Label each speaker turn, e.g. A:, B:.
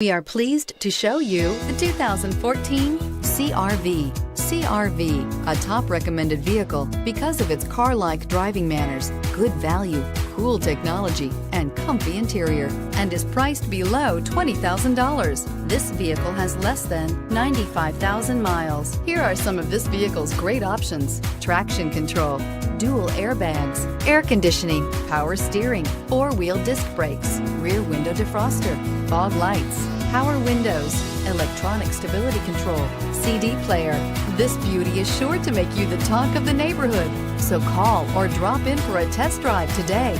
A: We are pleased to show you the 2014 CR-V. CR-V, a top recommended vehicle because of its car-like driving manners, good value, cool technology, and comfy interior, and is priced below $20,000. This vehicle has less than 95,000 miles. Here are some of this vehicle's great options: traction control, dual airbags, air conditioning, power steering, four-wheel disc brakes, rear window defroster, fog lights, power windows, electronic stability control, CD player. This beauty is sure to make you the talk of the neighborhood. So call or drop in for a test drive today.